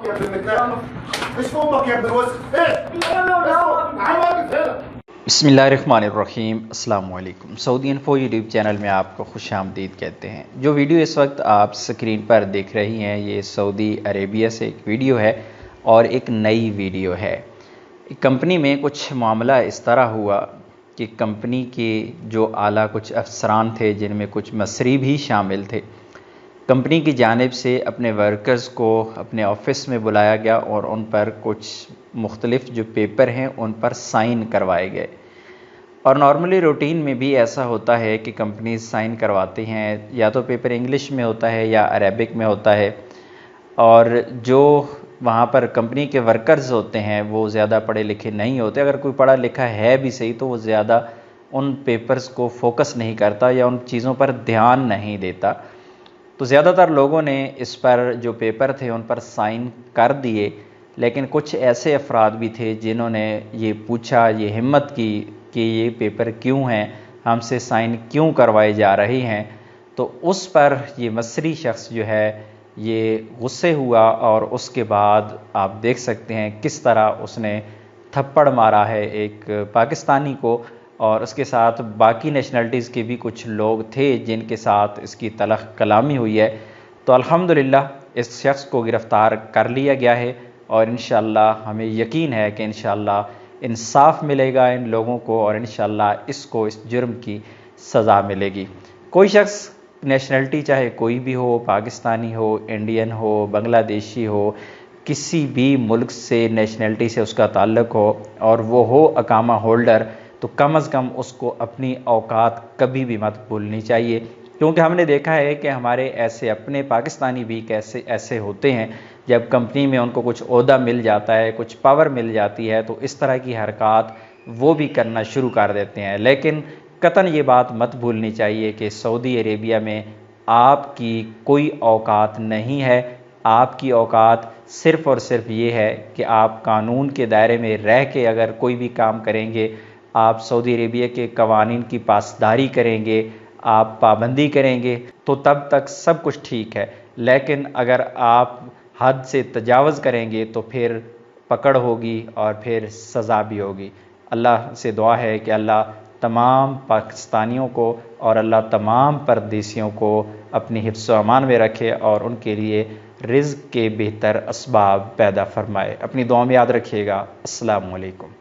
يا ابن النكاح ايش امك يا ابن الوسخ ايه بسم اللہ الرحمن الرحیم۔ السلام علیکم۔ سعودی انفو یوٹیوب چینل میں آپ کو خوش آمدید کہتے ہیں۔ جو ویڈیو اس وقت آپ سکرین پر دیکھ رہی ہیں یہ سعودی عربیہ سے ایک ویڈیو ہے اور ایک نئی ویڈیو ہے۔ کمپنی میں کچھ معاملہ اس طرح ہوا کہ کمپنی کے جو اعلیٰ کچھ افسران تھے جن میں کچھ مصری بھی شامل تھے، کمپنی کی جانب سے اپنے ورکرز کو اپنے آفس میں بلایا گیا اور ان پر کچھ مختلف جو پیپر ہیں ان پر سائن کروائے گئے۔ اور نارملی روٹین میں بھی ایسا ہوتا ہے کہ کمپنیز سائن کرواتے ہیں، یا تو پیپر انگلش میں ہوتا ہے یا عربک میں ہوتا ہے، اور جو وہاں پر کمپنی کے ورکرز ہوتے ہیں وہ زیادہ پڑھے لکھے نہیں ہوتے۔ اگر کوئی پڑھا لکھا ہے بھی صحیح تو وہ زیادہ ان پیپرز کو فوکس نہیں کرتا یا ان چیزوں پر دھیان نہیں دیتا۔ تو زیادہ تر لوگوں نے اس پر جو پیپر تھے ان پر سائن کر دیے، لیکن کچھ ایسے افراد بھی تھے جنہوں نے یہ پوچھا، یہ ہمت کی کہ یہ پیپر کیوں ہیں، ہم سے سائن کیوں کروائے جا رہے ہیں۔ تو اس پر یہ مصری شخص جو ہے یہ غصے ہوا اور اس کے بعد آپ دیکھ سکتے ہیں کس طرح اس نے تھپڑ مارا ہے ایک پاکستانی کو، اور اس کے ساتھ باقی نیشنلٹیز کے بھی کچھ لوگ تھے جن کے ساتھ اس کی تلخ کلامی ہوئی ہے۔ تو الحمدللہ اس شخص کو گرفتار کر لیا گیا ہے، اور انشاءاللہ ہمیں یقین ہے کہ انشاءاللہ انصاف ملے گا ان لوگوں کو، اور انشاءاللہ اس کو اس جرم کی سزا ملے گی۔ کوئی شخص نیشنلٹی چاہے کوئی بھی ہو، پاکستانی ہو، انڈین ہو، بنگلہ دیشی ہو، کسی بھی ملک سے نیشنلٹی سے اس کا تعلق ہو اور وہ ہو اقامہ ہولڈر، تو کم از کم اس کو اپنی اوقات کبھی بھی مت بھولنی چاہیے، کیونکہ ہم نے دیکھا ہے کہ ہمارے ایسے اپنے پاکستانی بھی ایسے ہوتے ہیں، جب کمپنی میں ان کو کچھ عہدہ مل جاتا ہے، کچھ پاور مل جاتی ہے، تو اس طرح کی حرکات وہ بھی کرنا شروع کر دیتے ہیں۔ لیکن قطعاً یہ بات مت بھولنی چاہیے کہ سعودی عربیہ میں آپ کی کوئی اوقات نہیں ہے۔ آپ کی اوقات صرف اور صرف یہ ہے کہ آپ قانون کے دائرے میں رہ کے اگر کوئی بھی کام کریں گے، آپ سعودی عربیہ کے قوانین کی پاسداری کریں گے، آپ پابندی کریں گے، تو تب تک سب کچھ ٹھیک ہے۔ لیکن اگر آپ حد سے تجاوز کریں گے تو پھر پکڑ ہوگی اور پھر سزا بھی ہوگی۔ اللہ سے دعا ہے کہ اللہ تمام پاکستانیوں کو اور اللہ تمام پردیسیوں کو اپنی حفظ و امان میں رکھے اور ان کے لیے رزق کے بہتر اسباب پیدا فرمائے۔ اپنی دعا میں یاد رکھیے گا۔ السلام علیکم۔